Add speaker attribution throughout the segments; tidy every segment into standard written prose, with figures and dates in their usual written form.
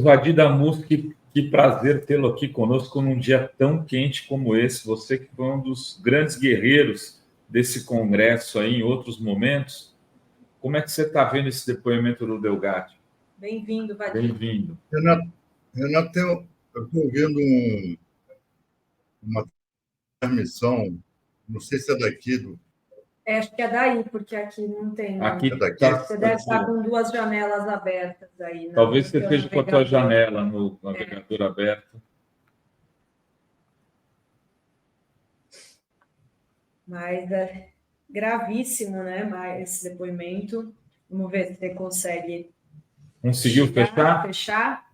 Speaker 1: Vadir Damus, que prazer tê-lo aqui conosco num dia tão quente como esse. Você que foi um dos grandes guerreiros desse congresso aí em outros momentos. Como é que você está vendo esse depoimento do Delgatti?
Speaker 2: Bem-vindo, Vadir.
Speaker 1: Bem-vindo.
Speaker 3: Renato, eu estou ouvindo uma transmissão, não sei se é daqui.
Speaker 2: Acho que é daí, porque aqui não tem.
Speaker 1: Aqui
Speaker 3: é daqui.
Speaker 2: Você deve estar com duas janelas abertas aí.
Speaker 1: Talvez você esteja com a tua janela no navegador aberto.
Speaker 2: Mas é gravíssimo, né? Esse depoimento. Vamos ver se você consegue.
Speaker 1: Conseguiu
Speaker 2: fechar?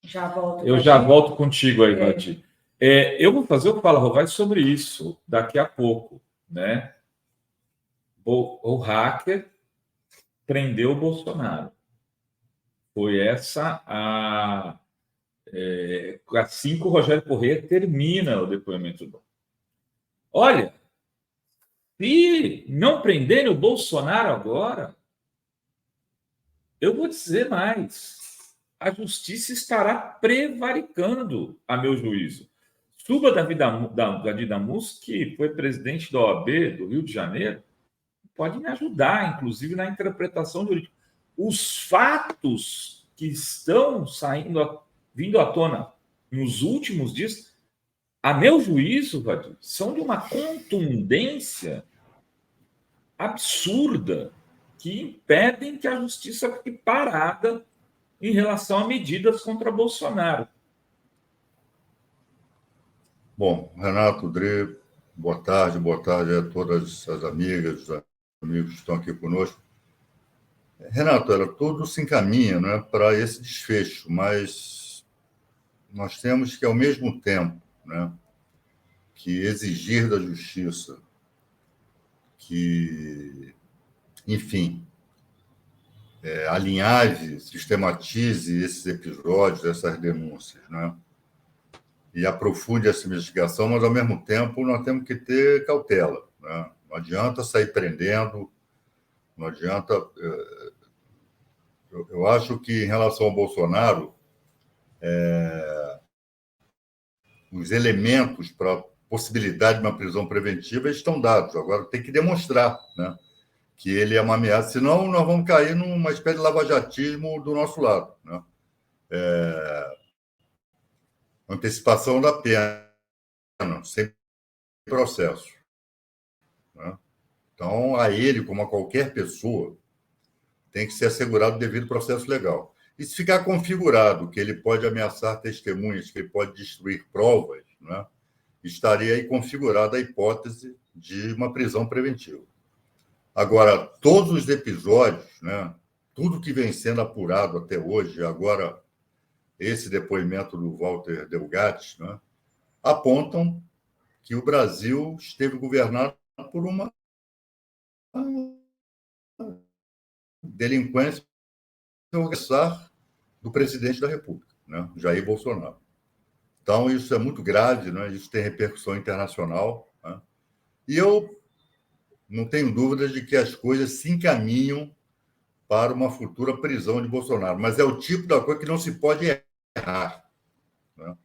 Speaker 2: Já volto.
Speaker 1: Eu já volto contigo aí, Vadir. Eu vou fazer o Fala Rovai sobre isso daqui a pouco, né? O hacker prendeu o Bolsonaro. Foi essa assim que o Rogério Corrêa termina o depoimento do. Olha, se não prenderem o Bolsonaro agora, eu vou dizer mais. A justiça estará prevaricando, a meu juízo. Suba Vadir Damus, que foi presidente da OAB do Rio de Janeiro, pode me ajudar, inclusive, na interpretação jurídica. Os fatos que estão vindo à tona nos últimos dias, a meu juízo, Vadir, são de uma contundência absurda que impedem que a justiça fique parada em relação a medidas contra Bolsonaro.
Speaker 3: Bom, Renato, Dre, boa tarde a todas as amigas, os amigos que estão aqui conosco. Renato, tudo se encaminha, né, para esse desfecho, mas nós temos que, ao mesmo tempo, né, que exigir da justiça que, enfim, alinhave, sistematize esses episódios, essas denúncias, né, e aprofunde essa investigação, mas, ao mesmo tempo, nós temos que ter cautela, né? Não adianta sair prendendo, não adianta... Eu acho que, em relação ao Bolsonaro, os elementos para a possibilidade de uma prisão preventiva estão dados. Agora, tem que demonstrar, né, que ele é uma ameaça, senão nós vamos cair numa espécie de lavajatismo do nosso lado, né? Antecipação da pena, sem processo, né? Então, a ele, como a qualquer pessoa, tem que ser assegurado o devido processo legal. E se ficar configurado que ele pode ameaçar testemunhas, que ele pode destruir provas, né, estaria aí configurada a hipótese de uma prisão preventiva. Agora, todos os episódios, né, tudo que vem sendo apurado até hoje, agora esse depoimento do Walter Delgatti, né, apontam que o Brasil esteve governado por uma delinquência do presidente da República, né, Jair Bolsonaro. Então, isso é muito grave, né? Isso tem repercussão internacional, né? E eu não tenho dúvidas de que as coisas se encaminham para uma futura prisão de Bolsonaro, mas é o tipo da coisa que não se pode errar, né?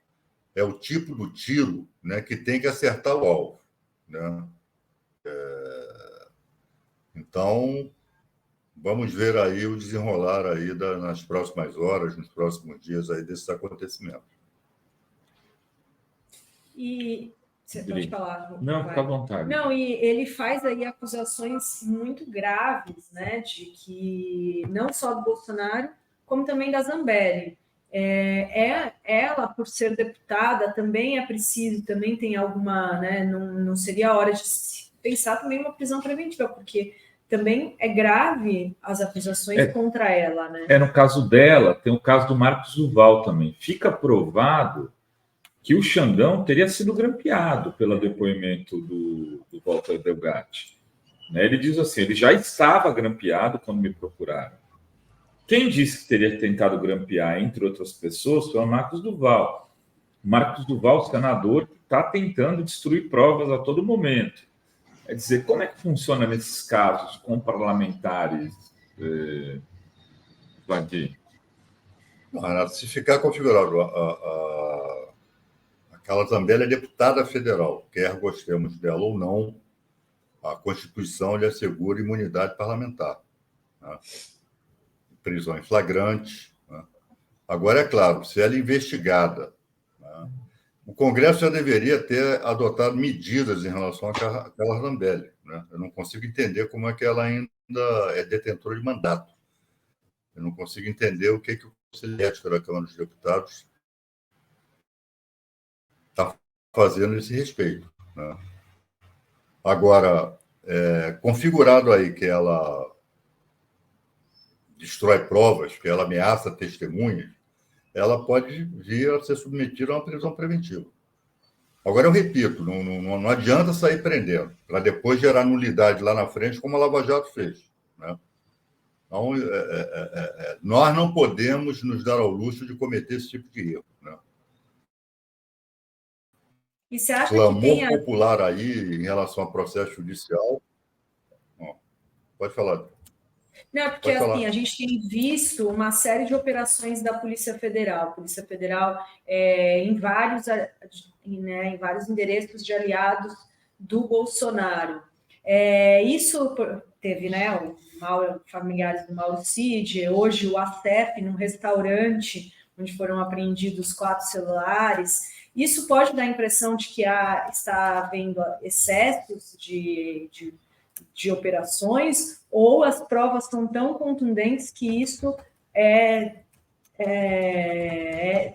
Speaker 3: É o tipo do tiro, né, que tem que acertar o alvo, né? Então, vamos ver aí o desenrolar aí nas próximas horas, nos próximos dias aí desses acontecimentos.
Speaker 2: E você pode falar?
Speaker 1: Não, fica à vontade.
Speaker 2: Não, e ele faz aí acusações muito graves, né, de que não só do Bolsonaro, como também da Zambelli. Ela, por ser deputada, também é preciso, também tem alguma, né, não seria a hora de pensar também uma prisão preventiva, porque também é grave as acusações contra ela, né?
Speaker 1: No caso dela, tem o caso do Marcos Duval também. Fica provado que o Xandão teria sido grampeado pelo depoimento do Walter Delgatti. Ele diz assim, ele já estava grampeado quando me procuraram. Quem disse que teria tentado grampear, entre outras pessoas, foi o Marcos Duval. Marcos Duval, senador, que está tentando destruir provas a todo momento. Quer dizer, como é que funciona nesses casos com parlamentares, Vadir?
Speaker 3: Não, Renato, se ficar configurado, a Carla Zambelli é deputada federal, quer gostemos dela ou não, a Constituição lhe assegura imunidade parlamentar, né? Prisão em flagrante, né? Agora, é claro, se ela é investigada, né? O Congresso já deveria ter adotado medidas em relação a Carla Zambelli, né? Eu não consigo entender como é que ela ainda é detentora de mandato. Eu não consigo entender o que o Conselho de Ética da Câmara dos Deputados está fazendo nesse respeito, né? Agora, configurado aí que ela destrói provas, que ela ameaça testemunhas, ela pode vir a ser submetida a uma prisão preventiva. Agora, eu repito, não adianta sair prendendo, para depois gerar nulidade lá na frente, como a Lava Jato fez, né? Então, nós não podemos nos dar ao luxo de cometer esse tipo de erro, né?
Speaker 2: E você acha
Speaker 3: Clamor
Speaker 2: que tem
Speaker 3: popular aí em relação ao processo judicial. Pode falar.
Speaker 2: Não, porque assim, a gente tem visto uma série de operações da Polícia Federal. Polícia Federal em vários endereços de aliados do Bolsonaro. Isso teve, né, familiares do Mauro Cid, hoje o ASEP, num restaurante, onde foram apreendidos 4 celulares. Isso pode dar a impressão de que está havendo excessos de operações, ou as provas são tão contundentes que isso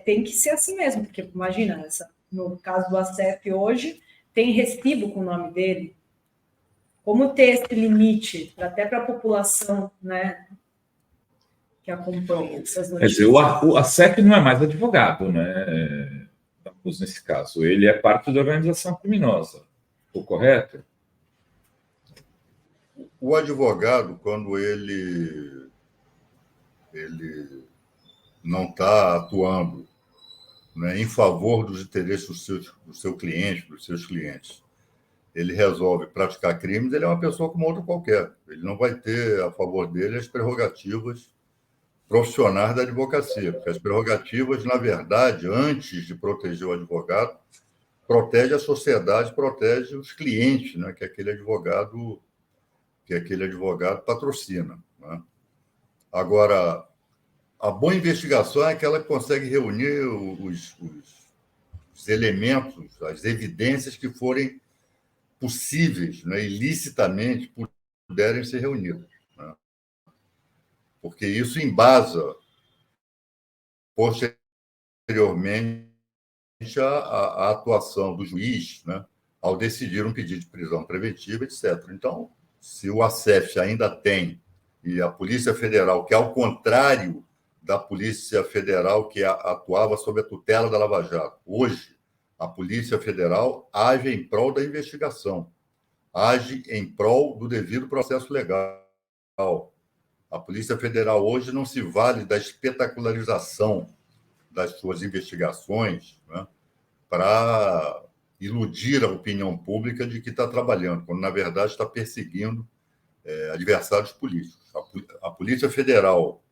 Speaker 2: tem que ser assim mesmo, porque imagina, no caso do ASEP hoje, tem recibo com o nome dele. Como ter esse limite, até para a população, né, que acompanha essas notícias?
Speaker 1: Quer dizer, o ASEP não é mais advogado, né? Nesse caso, ele é parte da organização criminosa, estou correto?
Speaker 3: O advogado, quando ele não está atuando, né, em favor dos interesses do seu cliente, dos seus clientes, ele resolve praticar crimes, ele é uma pessoa como outra qualquer. Ele não vai ter a favor dele as prerrogativas profissionais da advocacia, porque as prerrogativas, na verdade, antes de proteger o advogado, protege a sociedade, protege os clientes, né, que aquele advogado patrocina, né? Agora, a boa investigação é aquela que consegue reunir os elementos, as evidências que forem possíveis, né, ilicitamente puderem ser reunidas, né? Porque isso embasa posteriormente a atuação do juiz, né, ao decidir um pedido de prisão preventiva, etc. Então, se o ASEF ainda tem, e a Polícia Federal, que ao contrário da Polícia Federal que atuava sob a tutela da Lava Jato, hoje a Polícia Federal age em prol da investigação, age em prol do devido processo legal. A Polícia Federal hoje não se vale da espetacularização das suas investigações, né, para iludir a opinião pública de que está trabalhando, quando, na verdade, está perseguindo adversários políticos. A Polícia Federal,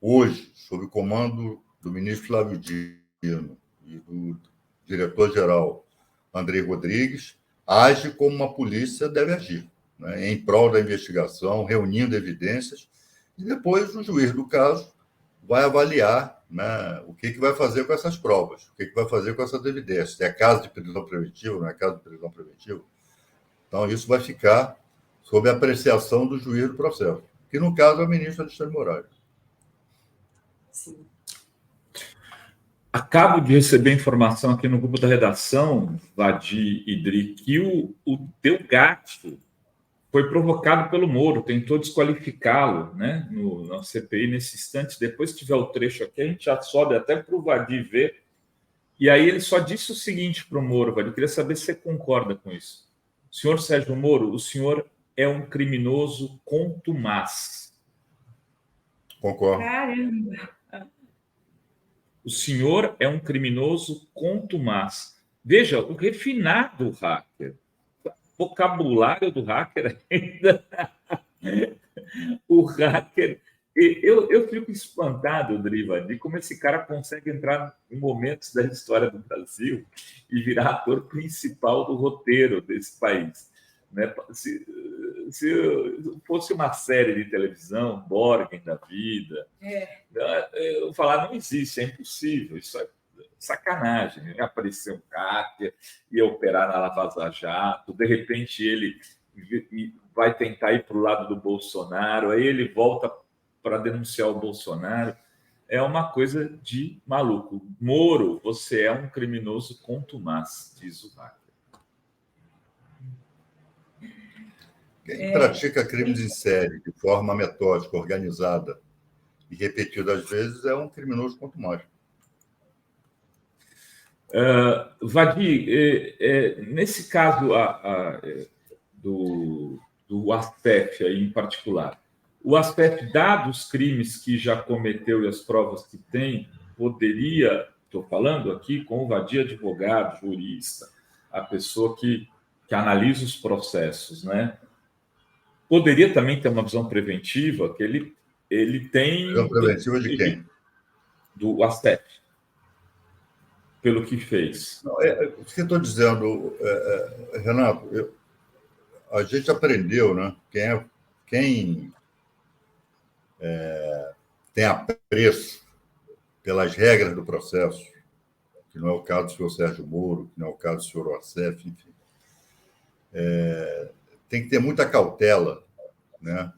Speaker 3: hoje, sob o comando do ministro Flávio Dino e do diretor-geral Andrei Rodrigues, age como uma polícia deve agir, né, em prol da investigação, reunindo evidências, e depois o juiz do caso vai avaliar, né, o que vai fazer com essas provas, o que vai fazer com essas evidências. Se é caso de prisão preventiva, não é caso de prisão preventiva. Então, isso vai ficar sob a apreciação do juiz do processo, que, no caso, é o ministro Alexandre Moraes.
Speaker 2: Sim.
Speaker 1: Acabo de receber informação aqui no grupo da redação, Vadi e Dri, que o Delgatti foi provocado pelo Moro, tentou desqualificá-lo, né, na CPI nesse instante. Depois, se tiver o trecho aqui, a gente já sobe até para o Vadi ver. E aí ele só disse o seguinte para o Moro, Vadi, eu queria saber se você concorda com isso. Senhor Sérgio Moro, o senhor é um criminoso contumaz.
Speaker 3: Concordo.
Speaker 2: Caramba!
Speaker 1: O senhor é um criminoso contumaz. Veja, o refinado hacker, o vocabulário do hacker ainda... O hacker, eu fico espantado, Driva, de como esse cara consegue entrar em momentos da história do Brasil e virar ator principal do roteiro desse país. Né? Se fosse uma série de televisão, Borgen da vida, eu falar, não existe, é impossível, isso é sacanagem. Ia aparecer um hacker, ia operar na Lava Jato, de repente ele vai tentar ir para o lado do Bolsonaro, aí ele volta para denunciar o Bolsonaro. É uma coisa de maluco. Moro, você é um criminoso contumaz, diz o hacker.
Speaker 3: Quem pratica crimes em série de forma metódica, organizada e repetida às vezes é um criminoso contumaz.
Speaker 1: Vadir, nesse caso do Astef aí em particular, o Astef, dados os crimes que já cometeu e as provas que tem, poderia, estou falando aqui com o Vadir advogado, jurista, a pessoa que analisa os processos, né? Poderia também ter uma visão preventiva, que ele tem...
Speaker 3: Visão preventiva de quem?
Speaker 1: Do Astef, pelo que fez.
Speaker 3: Não, o que eu estou dizendo, Renato, a gente aprendeu, né? Quem tem apreço pelas regras do processo, que não é o caso do senhor Sérgio Moro, que não é o caso do senhor Astef, enfim, tem que ter muita cautela, né?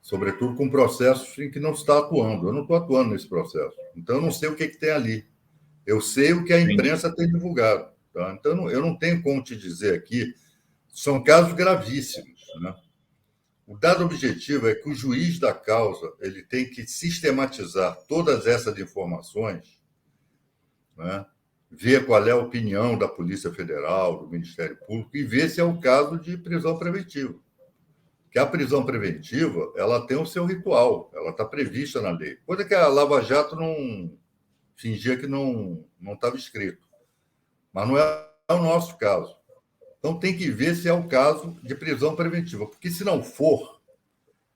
Speaker 3: Sobretudo com processos em que não se está atuando. Eu não estou atuando nesse processo, então eu não sei o que tem ali. Eu sei o que a imprensa tem divulgado. Tá? Então, eu não tenho como te dizer aqui. São casos gravíssimos. Né? O dado objetivo é que o juiz da causa ele tem que sistematizar todas essas informações, né? Ver qual é a opinião da Polícia Federal, do Ministério Público, e ver se é o caso de prisão preventiva. Que a prisão preventiva ela tem o seu ritual, ela está prevista na lei. Coisa que a Lava Jato não fingia que não estava escrito. Mas não é o nosso caso. Então, tem que ver se é o caso de prisão preventiva, porque, se não for,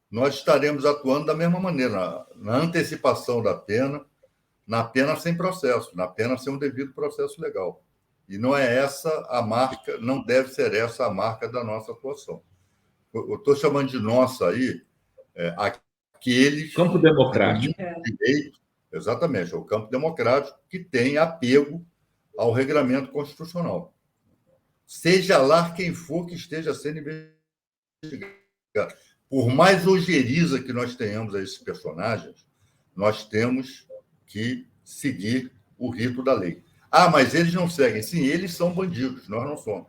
Speaker 3: nós estaremos atuando da mesma maneira, na antecipação da pena, na pena sem processo, na pena sem um devido processo legal. E não é essa a marca, não deve ser essa a marca da nossa atuação. Eu estou chamando de nossa aí aqueles...
Speaker 1: Campo democrático.
Speaker 3: Direito, exatamente, é o campo democrático que tem apego ao regramento constitucional. Seja lá quem for que esteja sendo investigado. Por mais ojeriza que nós tenhamos a esses personagens, nós temos que seguir o rito da lei. Ah, mas eles não seguem. Sim, eles são bandidos, nós não somos.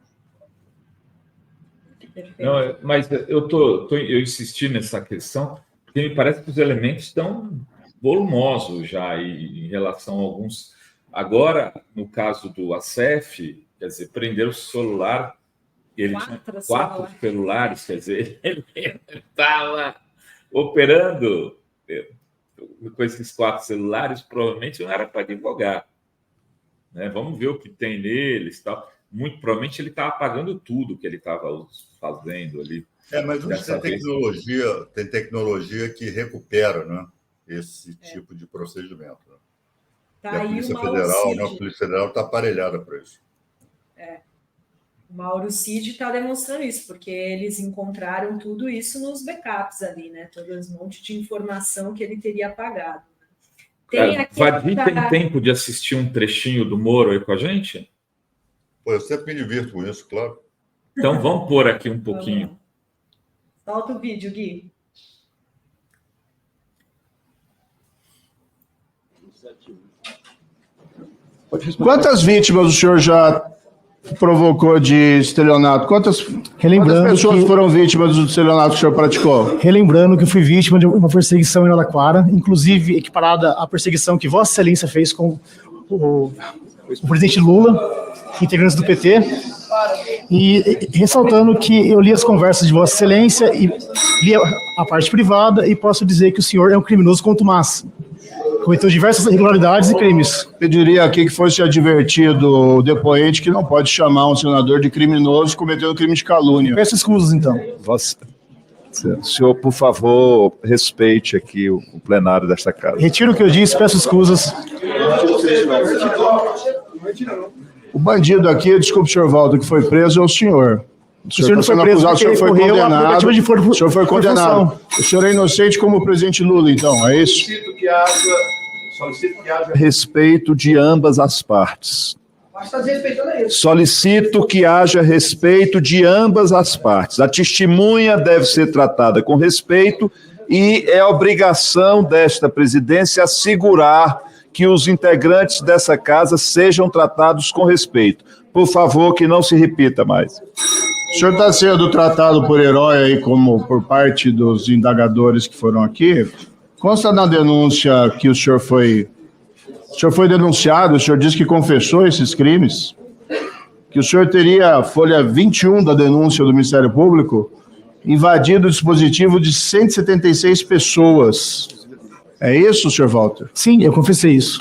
Speaker 1: Não, mas eu insisti nessa questão, porque me parece que os elementos estão volumosos já em relação a alguns. Agora, no caso do Astef, quer dizer, prenderam o celular, ele tinha 4 celulares, quer dizer, ele estava operando com esses 4 celulares, provavelmente não era para advogar. Né? Vamos ver o que tem neles, tal. Muito provavelmente ele estava apagando tudo que ele estava fazendo ali.
Speaker 3: Mas hoje tem tecnologia que recupera, né, esse tipo de procedimento. Né? Tá, e a Polícia Federal está aparelhada para isso.
Speaker 2: O Mauro Cid está demonstrando isso, porque eles encontraram tudo isso nos backups ali, né? Todo esse monte de informação que ele teria apagado.
Speaker 1: Vadir tem tempo de assistir um trechinho do Moro aí com a gente?
Speaker 3: Pô, eu sempre me divirto com isso, claro.
Speaker 1: Então vamos pôr aqui um pouquinho.
Speaker 2: Solta o vídeo, Gui.
Speaker 4: Quantas vítimas o senhor já provocou de estelionato? Quantas pessoas foram vítimas do estelionato que o senhor praticou?
Speaker 5: Relembrando que eu fui vítima de uma perseguição em Araraquara, inclusive equiparada à perseguição que Vossa Excelência fez com o presidente Lula, integrantes do PT, e ressaltando que eu li as conversas de Vossa Excelência e li a parte privada e posso dizer que o senhor é um criminoso contumaz. Cometeu diversas irregularidades e crimes.
Speaker 4: Pediria aqui que fosse advertido o depoente que não pode chamar um senador de criminoso cometendo crime de calúnia.
Speaker 5: Peço escusas, então.
Speaker 6: Senhor, por favor, respeite aqui o plenário desta casa.
Speaker 5: Retiro o que eu disse, peço escusas.
Speaker 4: O bandido aqui, desculpe, senhor Walter, que foi preso é o senhor.
Speaker 5: O senhor não foi preso
Speaker 4: o senhor foi condenado. O senhor foi condenado. O senhor é inocente como o presidente Lula, então, é isso?
Speaker 6: Solicito que haja respeito de ambas as partes. Solicito que haja respeito de ambas as partes. A testemunha deve ser tratada com respeito e é obrigação desta presidência assegurar que os integrantes dessa casa sejam tratados com respeito. Por favor, que não se repita mais.
Speaker 4: O senhor está sendo tratado por herói aí, como por parte dos indagadores que foram aqui. Consta na denúncia que o senhor foi denunciado, o senhor disse que confessou esses crimes, que o senhor teria, folha 21 da denúncia do Ministério Público, invadido o dispositivo de 176 pessoas. É isso, senhor Walter?
Speaker 5: Sim, eu confessei isso.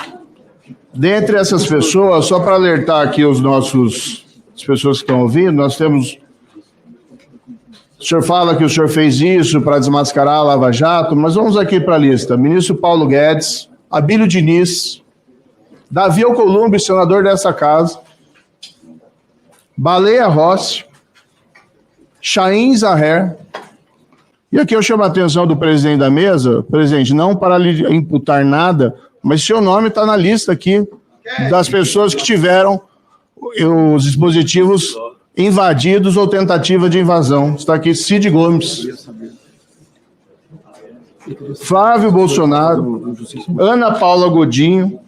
Speaker 4: Dentre essas pessoas, só para alertar aqui as pessoas que estão ouvindo, nós temos... O senhor fala que o senhor fez isso para desmascarar a Lava Jato, mas vamos aqui para a lista. Ministro Paulo Guedes, Abílio Diniz, Davi Alcolumbre, senador dessa casa, Baleia Rossi, Chaim Zahrer, e aqui eu chamo a atenção do presidente da mesa, presidente, não para lhe imputar nada, mas seu nome está na lista aqui das pessoas que tiveram os dispositivos invadidos ou tentativa de invasão. Está aqui Cid Gomes, Flávio Bolsonaro, Ana Paula Godinho,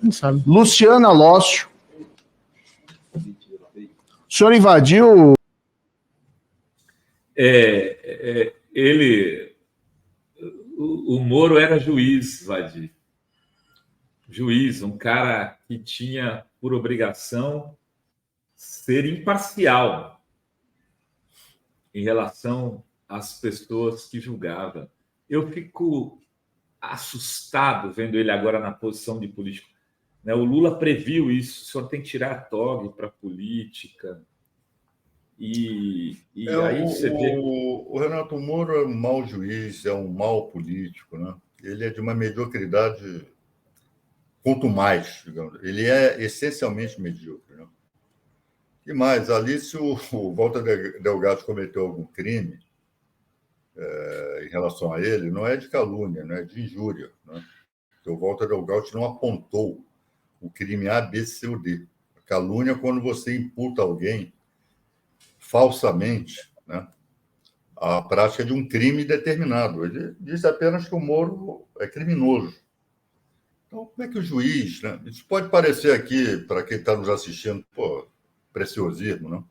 Speaker 4: Luciana Lócio. O senhor invadiu...
Speaker 1: O Moro era juiz, Vadir. Juiz, um cara que tinha por obrigação ser imparcial em relação às pessoas que julgava. Eu fico assustado vendo ele agora na posição de político. O Lula previu isso, o senhor tem que tirar a toga para a política. E aí você vê...
Speaker 3: O Renato Moro é um mau juiz, é um mau político, né? Ele é de uma mediocridade quanto mais, digamos. Ele é essencialmente medíocre, né? E mais, ali se o Walter Delgado cometeu algum crime em relação a ele, não é de calúnia, não é de injúria, né? Porque o Walter Delgado não apontou o crime A, B, C ou D. A calúnia é quando você imputa alguém falsamente, né, a prática de um crime determinado. Ele diz apenas que o Moro é criminoso. Então, como é que o juiz... Né, isso pode parecer aqui, para quem está nos assistindo, preciosismo, né?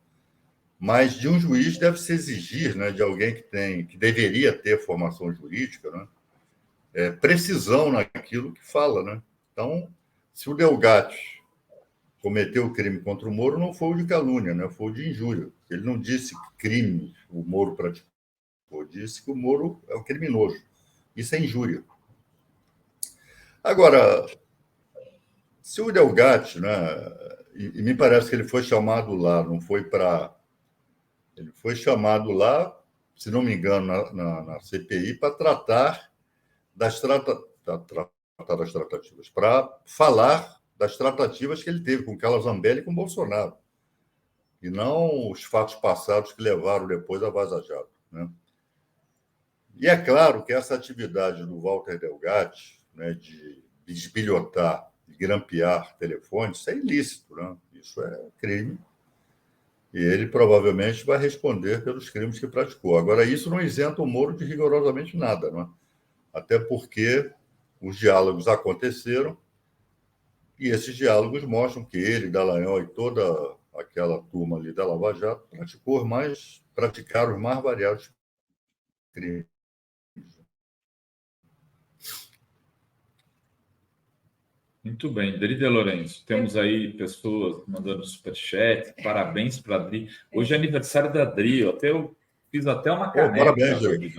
Speaker 3: Mas de um juiz deve-se exigir, né, de alguém que deveria ter formação jurídica, né, precisão naquilo que fala. Né? Então, se o Delgatti cometeu o crime contra o Moro, não foi o de calúnia, né? Foi o de injúria. Ele não disse que crime o Moro praticou, disse que o Moro é um criminoso. Isso é injúria. Agora, se o Delgatti, né, e me parece que ele foi chamado lá, não foi para... Ele foi chamado lá, se não me engano, na CPI, para tratar das tratativas, para falar das tratativas que ele teve com Carla Zambelli e com Bolsonaro, e não os fatos passados que levaram depois a Vaza Jato, né? E é claro que essa atividade do Walter Delgatti, né, de bisbilhotar, de grampear telefones, isso é ilícito, né? Isso é crime, e ele provavelmente vai responder pelos crimes que praticou. Agora, isso não isenta o Moro de rigorosamente nada, né? Até porque os diálogos aconteceram, e esses diálogos mostram que ele, Dallagnol e toda aquela turma ali da Lava Jato praticaram os mais variados crimes.
Speaker 1: Muito bem, Dri de Lourenço. Temos aí pessoas mandando superchat. Parabéns para a Dri. Hoje é aniversário da Dri. Eu fiz até uma caneca.
Speaker 3: Parabéns, Dri.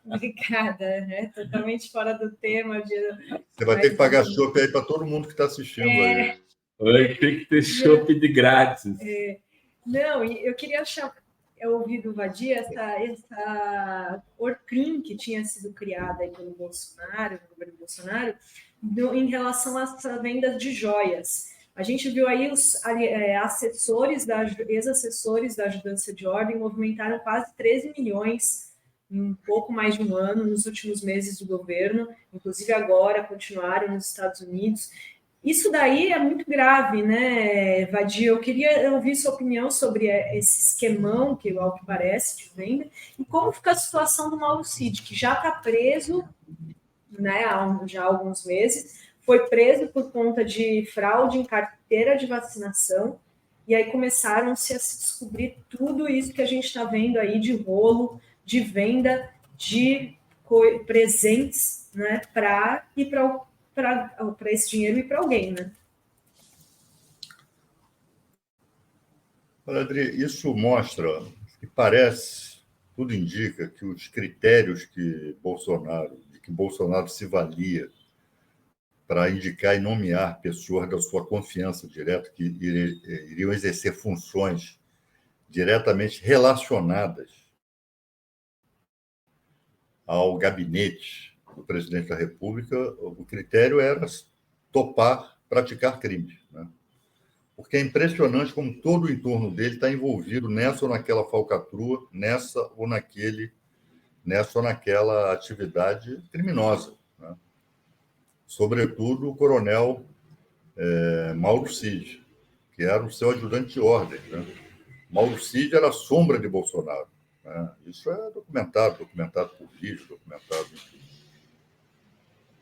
Speaker 2: Obrigada, né? Totalmente fora do tema.
Speaker 3: Você vai ter que pagar chopp aí para todo mundo que está assistindo aí.
Speaker 1: Tem que ter chopp de grátis.
Speaker 2: Não, eu queria ouvi do Vadia essa ORCRIM que tinha sido criada aí pelo Bolsonaro, no governo Bolsonaro, em relação às vendas de joias. A gente viu aí os ex-assessores da Ajudança de Ordem movimentaram quase 13 milhões em um pouco mais de um ano nos últimos meses do governo, inclusive agora continuaram nos Estados Unidos. Isso daí é muito grave, né, Vadia? Eu queria ouvir sua opinião sobre esse esquemão, que ao que parece, de venda, e como fica a situação do Mauro Cid, que já está preso, né, já há alguns meses, foi preso por conta de fraude em carteira de vacinação, e aí começaram-se a se descobrir tudo isso que a gente está vendo aí de rolo, de venda de presentes, né, para esse dinheiro ir para alguém, né?
Speaker 3: Olha, Adri, isso mostra que parece, tudo indica que os critérios que Bolsonaro se valia para indicar e nomear pessoas da sua confiança direta que iriam exercer funções diretamente relacionadas ao gabinete do presidente da República, o critério era topar praticar crimes, né? Porque é impressionante como todo o entorno dele está envolvido nessa ou naquela falcatrua, nessa ou naquela atividade criminosa, né? Sobretudo o coronel Mauro Cid, que era o seu ajudante de ordem, né? Mauro Cid era a sombra de Bolsonaro, né? Isso é documentado por vídeo, documentado.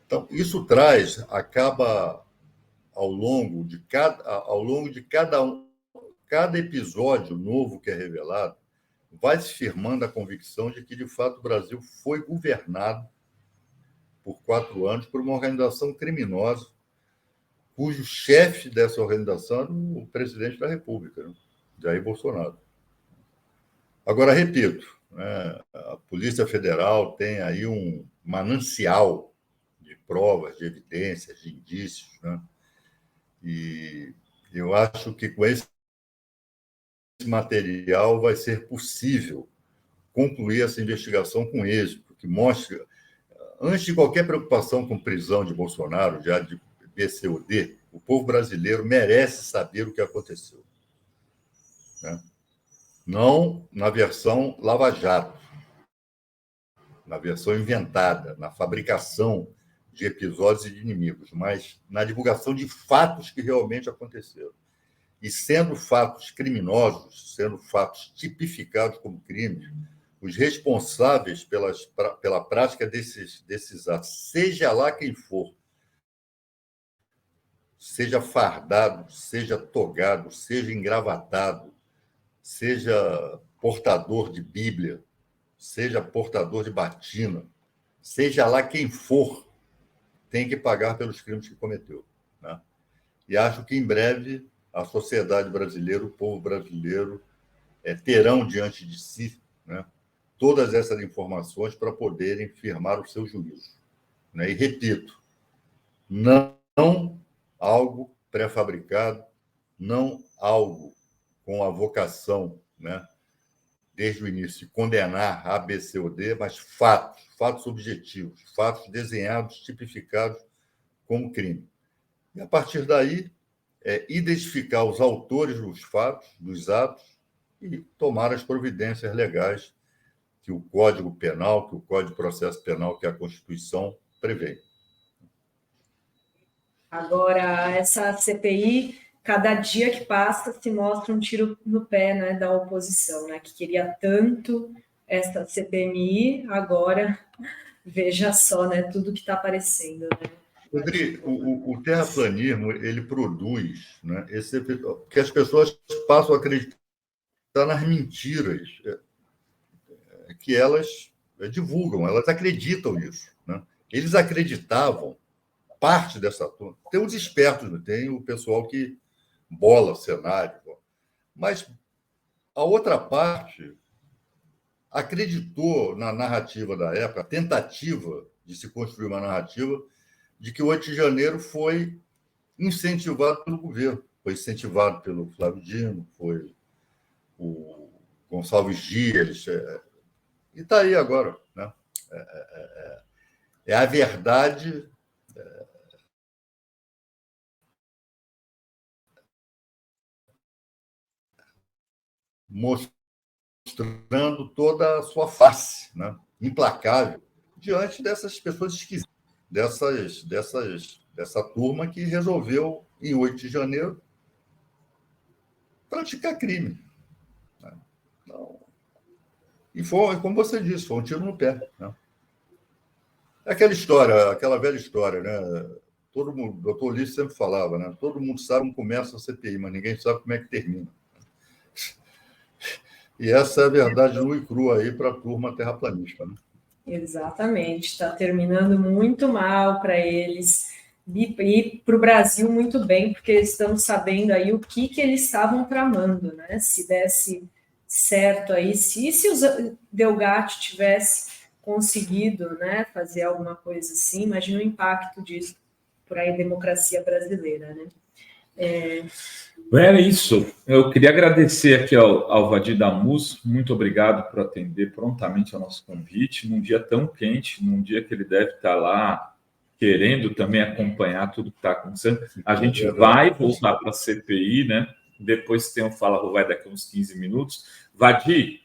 Speaker 3: Então, isso acaba ao longo de cada episódio novo que é revelado, vai se firmando a convicção de que, de fato, o Brasil foi governado por 4 anos por uma organização criminosa, cujo chefe dessa organização era o presidente da República, né? Jair Bolsonaro. Agora, repito, né, a Polícia Federal tem aí um manancial de provas, de evidências, de indícios, né? E eu acho que com esse material vai ser possível concluir essa investigação com êxito, que mostra, antes de qualquer preocupação com prisão de Bolsonaro, já de BCOD, o povo brasileiro merece saber o que aconteceu, né? Não na versão Lava Jato, na versão inventada, na fabricação de episódios e de inimigos, mas na divulgação de fatos que realmente aconteceram. E sendo fatos criminosos, sendo fatos tipificados como crimes, os responsáveis pela prática desses atos, seja lá quem for, seja fardado, seja togado, seja engravatado, seja portador de Bíblia, seja portador de batina, seja lá quem for, tem que pagar pelos crimes que cometeu, né? E acho que, em breve, a sociedade brasileira, o povo brasileiro, terão diante de si, né, todas essas informações para poderem firmar o seu juízo, né? E, repito, não algo pré-fabricado, não algo com a vocação, né, desde o início, de condenar A, B, C ou D, mas fatos objetivos, fatos desenhados, tipificados como crime. E, a partir daí, identificar os autores dos fatos, dos atos, e tomar as providências legais que o Código Penal, que o Código de Processo Penal, que a Constituição prevê.
Speaker 2: Agora, essa CPI, cada dia que passa, se mostra um tiro no pé, né, da oposição, né, que queria tanto essa CPMI, agora veja só, né, tudo que está aparecendo, né?
Speaker 3: Rodrigo, o terraplanismo, ele produz, né, que as pessoas passam a acreditar nas mentiras que elas divulgam, elas acreditam nisso, né? Eles acreditavam, parte dessa turma. Tem os espertos, tem o pessoal que bola cenário, mas a outra parte acreditou na narrativa da época, a tentativa de se construir uma narrativa de que o 8 de janeiro foi incentivado pelo governo, foi incentivado pelo Flávio Dino, foi o Gonçalves Dias, e está aí agora, né? É a verdade mostrando toda a sua face, né? Implacável, diante dessas pessoas esquisitas, dessa turma que resolveu, em 8 de janeiro, praticar crime. Né? Então, e foi, como você disse, foi um tiro no pé. Né? É aquela história, aquela velha história, né? Todo mundo, o doutor Ulisses sempre falava, né? Todo mundo sabe como começa a CPI, mas ninguém sabe como é que termina. E essa é a verdade nua e crua aí para a turma terraplanista. Né?
Speaker 2: Exatamente, está terminando muito mal para eles e para o Brasil muito bem, porque eles estão sabendo aí o que eles estavam tramando, né? Se desse certo aí, se o Delgatti tivesse conseguido, né, fazer alguma coisa assim, imagina o impacto disso para a democracia brasileira, né?
Speaker 1: É isso. Eu queria agradecer aqui ao Vadir Damus. Muito obrigado por atender prontamente ao nosso convite, num dia tão quente, num dia que ele deve estar lá querendo também acompanhar tudo que está acontecendo. A gente vai voltar para a CPI, né? Depois tem um Fala Rovai daqui a uns 15 minutos. Vadir,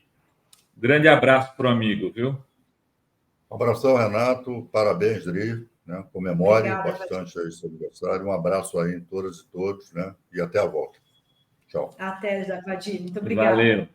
Speaker 1: grande abraço para o amigo, viu?
Speaker 3: Um abração, Renato. Parabéns, Dri. Né? Comemore
Speaker 2: Obrigada,
Speaker 3: bastante aí seu aniversário. Um abraço aí em todas e todos, né? E até a volta. Tchau.
Speaker 2: Até, Vadir. Muito obrigada.
Speaker 1: Valeu.